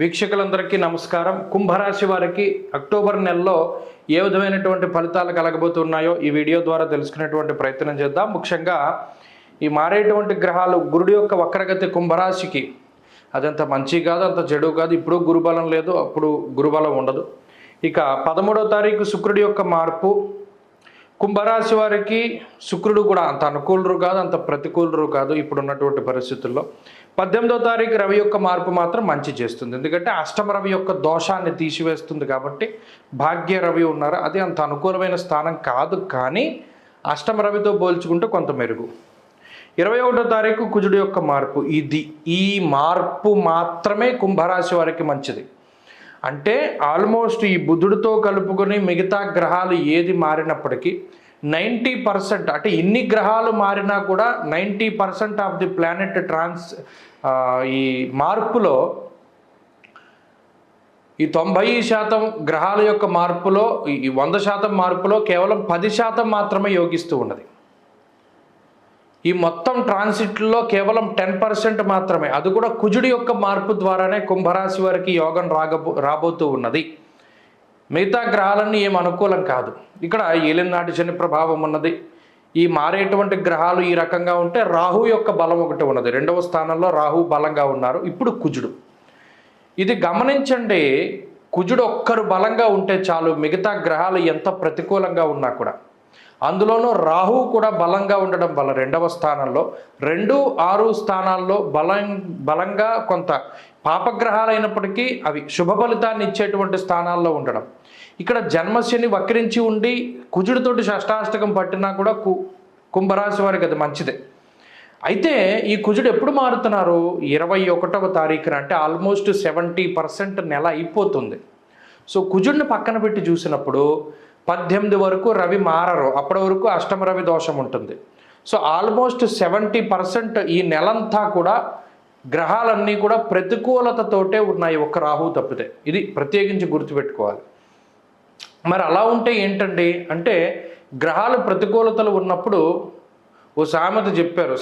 వీక్షకులందరికీ నమస్కారం. కుంభరాశి వారికి అక్టోబర్ నెలలో ఏ విధమైనటువంటి ఫలితాలు కలగబోతున్నాయో ఈ వీడియో ద్వారా తెలుసుకునేటువంటి ప్రయత్నం చేద్దాం. ముఖ్యంగా ఈ మారేటువంటి గ్రహాలు గురుడి యొక్క వక్రగతి కుంభరాశికి అదంత మంచి కాదు, అంత చెడు కాదు. ఇప్పుడు గురుబలం లేదు, అప్పుడు గురుబలం ఉండదు. ఇక 13వ తారీఖు శుక్రుడి యొక్క మార్పు కుంభరాశి వారికి శుక్రుడు కూడా అంత అనుకూలరు కాదు, అంత ప్రతికూలరు కాదు ఇప్పుడున్నటువంటి పరిస్థితుల్లో. 18వ తారీఖు రవి యొక్క మార్పు మాత్రం మంచి చేస్తుంది, ఎందుకంటే అష్టమ రవి యొక్క దోషాన్ని తీసివేస్తుంది. కాబట్టి భాగ్య రవి ఉన్నారు, అది అంత అనుకూలమైన స్థానం కాదు, కానీ అష్టమ రవితో పోల్చుకుంటే కొంత మెరుగు. 21వ తారీఖు కుజుడు యొక్క మార్పు, ఈ మార్పు మాత్రమే కుంభరాశి వారికి మంచిది. అంటే ఆల్మోస్ట్ ఈ బుధుడితో కలుపుకొని మిగతా గ్రహాలు ఏది మారినప్పటికీ 90%, అంటే ఇన్ని గ్రహాలు మారినా కూడా 90% ఆఫ్ ది ప్లానెట్ ఈ మార్పులో, ఈ 90% గ్రహాల యొక్క మార్పులో, ఈ 100% మార్పులో కేవలం 10% మాత్రమే యోగిస్తూ ఉన్నది. ఈ మొత్తం ట్రాన్సిట్లో కేవలం 10% మాత్రమే, అది కూడా కుజుడి యొక్క మార్పు ద్వారానే కుంభరాశి వారికి యోగం రాబోతూ ఉన్నది. మిగతా గ్రహాలన్నీ ఏం అనుకూలం కాదు. ఇక్కడ ఏలినాటి శని ప్రభావం ఉన్నది. ఈ మారేటువంటి గ్రహాలు ఈ రకంగా ఉంటే రాహు యొక్క బలం ఒకటి ఉన్నది, 2వ స్థానంలో రాహు బలంగా ఉన్నారు. ఇప్పుడు కుజుడు, ఇది గమనించండి. కుజుడు ఒక్కరు బలంగా ఉంటే చాలు, మిగతా గ్రహాలు ఎంత ప్రతికూలంగా ఉన్నా కూడా. అందులోనూ రాహు కూడా బలంగా ఉండడం వల్ల 2వ స్థానంలో, 2, 6 స్థానాల్లో బలంగా కొంత పాపగ్రహాలైనప్పటికీ అవి శుభ ఫలితాన్ని ఇచ్చేటువంటి స్థానాల్లో ఉండడం. ఇక్కడ జన్మశని వక్రించి ఉండి కుజుడితోటి షష్టాష్టకం పట్టినా కూడా కుంభరాశి వారికి అది మంచిదే. అయితే ఈ కుజుడు ఎప్పుడు మారుతున్నారు? 21వ తారీఖున, అంటే ఆల్మోస్ట్ 70% నెల అయిపోతుంది. సో కుజుడిని పక్కన పెట్టి చూసినప్పుడు 18 వరకు రవి మారరు, అప్పటి వరకు అష్టమ రవి దోషం ఉంటుంది. సో ఆల్మోస్ట్ 70% ఈ నెలంతా కూడా గ్రహాలన్నీ కూడా ప్రతికూలతతోటే ఉన్నాయి, ఒక్క రాహు తప్పితే. ఇది ప్రత్యేకించి గుర్తుపెట్టుకోవాలి. మరి అలా ఉంటే ఏంటండి అంటే, గ్రహాలు ప్రతికూలతలు ఉన్నప్పుడు ఓ సామెత చెప్పారు,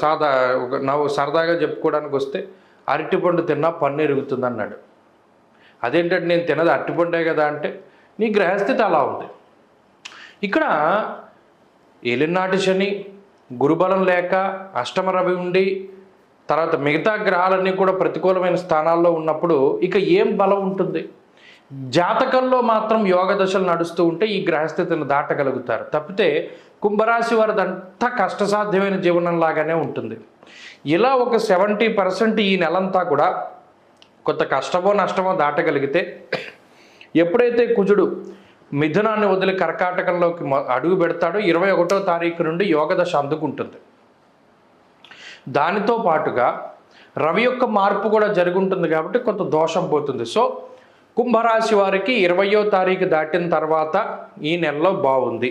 సరదాగా చెప్పుకోవడానికి వస్తే, అరటిపండు తిన్నా పన్ను ఎరుగుతుంది అన్నాడు. అదేంటంటే నేను తినది అరటిపండే కదా అంటే, నీ గ్రహస్థితి అలా ఉంది. ఇక్కడ ఏలినాటి శని, గురుబలం లేక అష్టమ రవి ఉండి, తర్వాత మిగతా గ్రహాలన్నీ కూడా ప్రతికూలమైన స్థానాల్లో ఉన్నప్పుడు ఇక ఏం బలం ఉంటుంది? జాతకంలో మాత్రం యోగ దశలు నడుస్తూ ఉంటే ఈ గ్రహస్థితిని దాటగలుగుతారు. తప్పితే కుంభరాశి వారిదంతా కష్టసాధ్యమైన జీవనంలాగానే ఉంటుంది. ఇలా ఒక 70% ఈ నెలంతా కూడా కొంత కష్టమో నష్టమో దాటగలిగితే, ఎప్పుడైతే కుజుడు మిథునాన్ని వదిలి కర్కాటకంలోకి అడుగు పెడతాడో 21వ తారీఖు నుండి యోగదశ అందుకుంటుంది. దానితో పాటుగా రవి యొక్క మార్పు కూడా జరుగుంటుంది కాబట్టి కొంత దోషం పోతుంది. సో కుంభరాశి వారికి 20వ తారీఖు దాటిన తర్వాత ఈ నెలలో బాగుంది.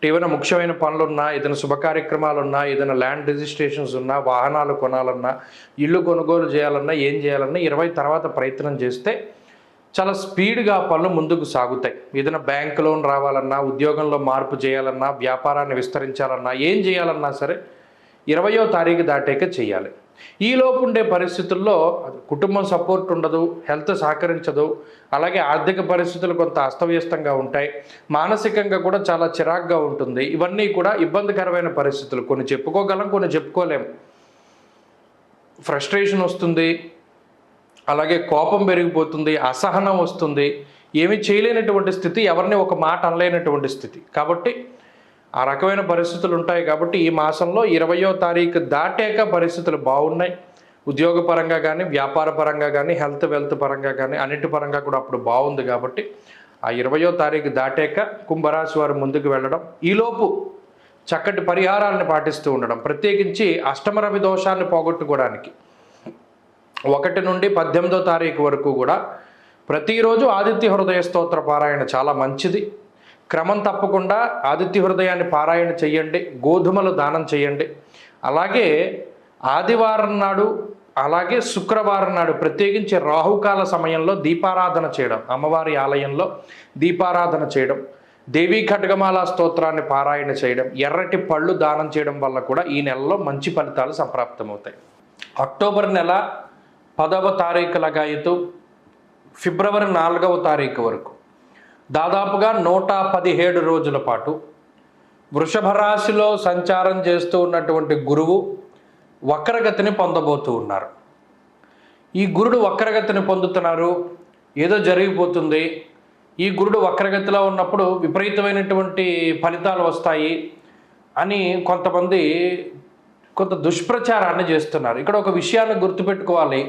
ఏదైనా ముఖ్యమైన పనులున్నా, ఏదైనా శుభ కార్యక్రమాలున్నా, ఏదైనా ల్యాండ్ రిజిస్ట్రేషన్స్ ఉన్నా, వాహనాలు కొనాలన్నా, ఇల్లు కొనుగోలు చేయాలన్నా, ఏం చేయాలన్నా 20 తర్వాత ప్రయత్నం చేస్తే చాలా స్పీడ్గా పనులు ముందుకు సాగుతాయి. ఏదైనా బ్యాంక్ లోన్ రావాలన్నా, ఉద్యోగంలో మార్పు చేయాలన్నా, వ్యాపారాన్ని విస్తరించాలన్నా, ఏం చేయాలన్నా సరే 20వ తారీఖు దాటాక చేయాలి. ఈలోపు ఉండే పరిస్థితుల్లో కుటుంబం సపోర్ట్ ఉండదు, హెల్త్ సహకరించదు, అలాగే ఆర్థిక పరిస్థితులు కొంత అస్తవ్యస్తంగా ఉంటాయి, మానసికంగా కూడా చాలా చిరాగ్గా ఉంటుంది. ఇవన్నీ కూడా ఇబ్బందికరమైన పరిస్థితులు. కొన్ని చెప్పుకోగలం, కొన్ని చెప్పుకోలేం. ఫ్రస్ట్రేషన్ వస్తుంది, అలాగే కోపం పెరిగిపోతుంది, అసహనం వస్తుంది, ఏమీ చేయలేనటువంటి స్థితి, ఎవరిని ఒక మాట అనలేనటువంటి స్థితి. కాబట్టి ఆ రకమైన పరిస్థితులు ఉంటాయి. కాబట్టి ఈ మాసంలో 20వ తారీఖు దాటాక పరిస్థితులు బాగున్నాయి. ఉద్యోగపరంగా కానీ, వ్యాపార పరంగా కానీ, వెల్త్ పరంగా కానీ, అన్నిటి పరంగా కూడా అప్పుడు బాగుంది. కాబట్టి ఆ 20వ తారీఖు దాటాక కుంభరాశి వారు ముందుకు వెళ్ళడం, ఈలోపు చక్కటి పరిహారాలను పాటిస్తూ ఉండడం, ప్రత్యేకించి అష్టమ రవి దోషాన్ని పోగొట్టుకోవడానికి 1 నుండి 18వ తారీఖు వరకు కూడా ప్రతిరోజు ఆదిత్య హృదయ స్తోత్ర పారాయణ చాలా మంచిది. క్రమం తప్పకుండా ఆదిత్య హృదయాన్ని పారాయణ చేయండి, గోధుమలు దానం చేయండి. అలాగే ఆదివారం నాడు, అలాగే శుక్రవారం నాడు ప్రత్యేకించి రాహుకాల సమయంలో దీపారాధన చేయడం, అమ్మవారి ఆలయంలో దీపారాధన చేయడం, దేవీ ఖడ్గమాల స్తోత్రాన్ని పారాయణ చేయడం, ఎర్రటి పళ్ళు దానం చేయడం వల్ల కూడా ఈ నెలలో మంచి ఫలితాలు సంప్రాప్తమవుతాయి. అక్టోబర్ నెల 10వ తారీఖు లగాయతు ఫిబ్రవరి 4వ తారీఖు వరకు దాదాపుగా 117 రోజుల పాటు వృషభ రాశిలో సంచారం చేస్తూ ఉన్నటువంటి గురువు వక్రగతిని పొందబోతూ ఉన్నారు. ఈ గురుడు వక్రగతిని పొందుతున్నారు, ఏదో జరిగిపోతుంది, ఈ గురుడు వక్రగతిలో ఉన్నప్పుడు విపరీతమైనటువంటి ఫలితాలు వస్తాయి అని కొంతమంది కొంత దుష్ప్రచారాన్ని చేస్తున్నారు. ఇక్కడ ఒక విషయాన్ని గుర్తుపెట్టుకోవాలి.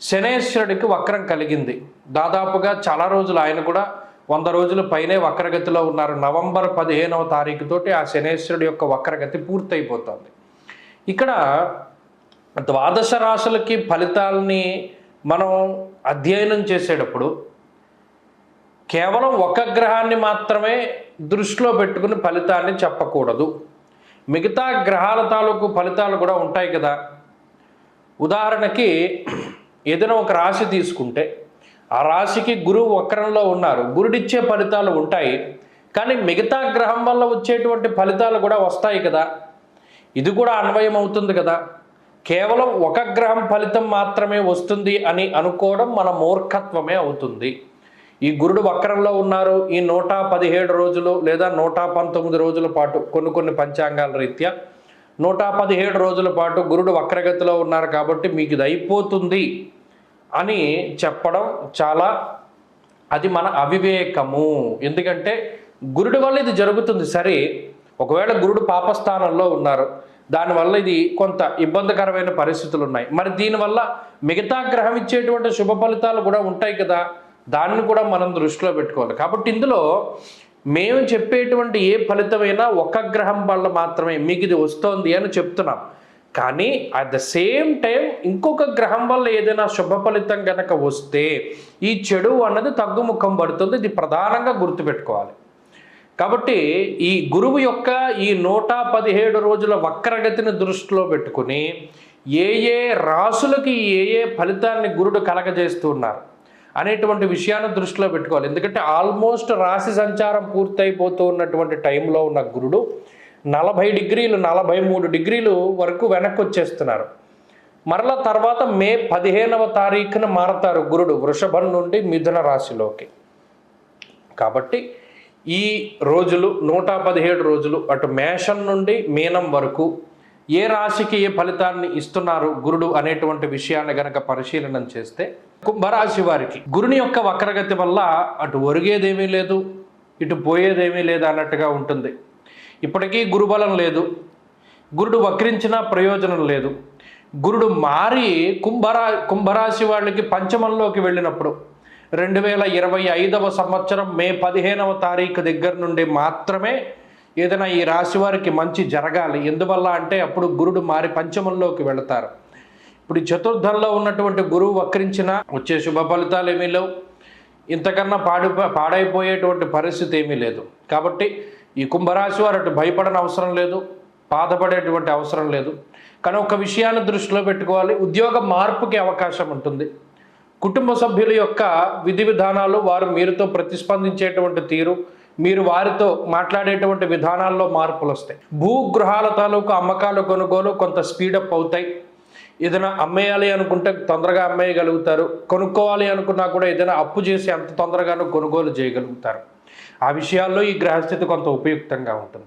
శనేశ్వరుడికి వక్రం కలిగింది. దాదాపుగా చాలా రోజులు, ఆయన కూడా 100 రోజుల పైనే వక్రగతిలో ఉన్నారు. నవంబర్ 15వ తారీఖుతోటి ఆ శనేశ్వరుడి యొక్క వక్రగతి పూర్తయిపోతుంది. ఇక్కడ ద్వాదశ రాశులకి ఫలితాలని మనం అధ్యయనం చేసేటప్పుడు కేవలం ఒక గ్రహాన్ని మాత్రమే దృష్టిలో పెట్టుకుని ఫలితాన్ని చెప్పకూడదు. మిగతా గ్రహాల తాలూకు ఫలితాలు కూడా ఉంటాయి కదా. ఉదాహరణకి ఏదైనా ఒక రాశి తీసుకుంటే ఆ రాశికి గురువు వక్రంలో ఉన్నారు, గురుడిచ్చే ఫలితాలు ఉంటాయి, కానీ మిగతా గ్రహం వల్ల వచ్చేటువంటి ఫలితాలు కూడా వస్తాయి కదా. ఇది కూడా అన్వయం అవుతుంది కదా. కేవలం ఒక గ్రహం ఫలితం మాత్రమే వస్తుంది అని అనుకోవడం మన మూర్ఖత్వమే అవుతుంది. ఈ గురుడు వక్రంలో ఉన్నారు, ఈ 117 రోజులు లేదా 119 రోజుల పాటు కొన్ని పంచాంగాల రీత్యా 117 రోజుల పాటు గురుడు వక్రగతిలో ఉన్నారు కాబట్టి మీకు ఇది అయిపోతుంది అని చెప్పడం అది మన అవివేకము. ఎందుకంటే గురుడి వల్ల ఇది జరుగుతుంది సరే, ఒకవేళ గురుడు పాపస్థానంలో ఉన్నారు, దానివల్ల ఇది కొంత ఇబ్బందికరమైన పరిస్థితులు ఉన్నాయి, మరి దీనివల్ల మిగతా గ్రహం ఇచ్చేటువంటి శుభ ఫలితాలు కూడా ఉంటాయి కదా, దాన్ని కూడా మనం దృష్టిలో పెట్టుకోవాలి. కాబట్టి ఇందులో మేము చెప్పేటువంటి ఏ ఫలితమైనా ఒక గ్రహం వల్ల మాత్రమే మీకు ఇది వస్తుంది అని చెప్తున్నాం. కానీ అట్ ద సేమ్ టైం ఇంకొక గ్రహం వల్ల ఏదైనా శుభ ఫలితం కనుక వస్తే ఈ చెడు అన్నది తగ్గుముఖం పడుతుంది. ఇది ప్రధానంగా గుర్తుపెట్టుకోవాలి. కాబట్టి ఈ గురువు యొక్క ఈ 117 రోజుల వక్రగతిని దృష్టిలో పెట్టుకుని ఏ రాసులకి ఏ ఫలితాన్ని గురుడు కలగజేస్తున్నారు అనేటువంటి విషయాన్ని దృష్టిలో పెట్టుకోవాలి. ఎందుకంటే ఆల్మోస్ట్ రాశి సంచారం పూర్తయిపోతూ ఉన్నటువంటి టైంలో ఉన్న గురుడు 40 డిగ్రీలు 43 డిగ్రీలు వరకు వెనక్కి వచ్చేస్తున్నారు. మరలా తర్వాత మే 15వ తారీఖున మారతారు గురుడు వృషభం నుండి మిథున రాశిలోకి. కాబట్టి ఈ రోజులు 117 రోజులు అటు మేషం నుండి మీనం వరకు ఏ రాశికి ఏ ఫలితాన్ని ఇస్తున్నారు గురుడు అనేటువంటి విషయాన్ని గనక పరిశీలన చేస్తే కుంభరాశి వారికి గురుని యొక్క వక్రగతి వల్ల అటు ఒరిగేదేమీ లేదు, ఇటు పోయేదేమీ లేదు అన్నట్టుగా ఉంటుంది. ఇప్పటికీ గురుబలం లేదు, గురుడు వక్రించినా ప్రయోజనం లేదు. గురుడు మారి కుంభరాశి వాళ్ళకి పంచమంలోకి వెళ్ళినప్పుడు 2025వ సంవత్సరం మే 15వ తారీఖు దగ్గర నుండి మాత్రమే ఏదైనా ఈ రాశి వారికి మంచి జరగాలి. ఎందువల్ల అంటే అప్పుడు గురుడు మారి పంచమంలోకి వెళతారు. ఇప్పుడు ఈ చతుర్థంలో ఉన్నటువంటి గురువు వక్రించినా వచ్చే శుభ ఫలితాలు ఏమీ లేవు, ఇంతకన్నా పాడైపోయేటువంటి పరిస్థితి ఏమీ లేదు. కాబట్టి ఈ కుంభరాశి వారు అటు భయపడని అవసరం లేదు, బాధపడేటువంటి అవసరం లేదు. కానీ ఒక విషయాన్ని దృష్టిలో పెట్టుకోవాలి, ఉద్యోగ మార్పుకి అవకాశం ఉంటుంది. కుటుంబ సభ్యుల యొక్క విధి విధానాలు, వారు మీరుతో ప్రతిస్పందించేటువంటి తీరు, మీరు వారితో మాట్లాడేటువంటి విధానాల్లో మార్పులు వస్తాయి. భూగృహాల తాలూకు అమ్మకాలు కొనుగోలు కొంత స్పీడప్ అవుతాయి. ఏదైనా అమ్మేయాలి అనుకుంటే తొందరగా అమ్మేయగలుగుతారు, కొనుక్కోవాలి అనుకున్నా కూడా ఏదైనా అప్పు చేసి అంత తొందరగానూ కొనుగోలు చేయగలుగుతారు. ఆ విషయాల్లో ఈ గ్రహస్థితి కొంత ఉపయుక్తంగా ఉంటుంది.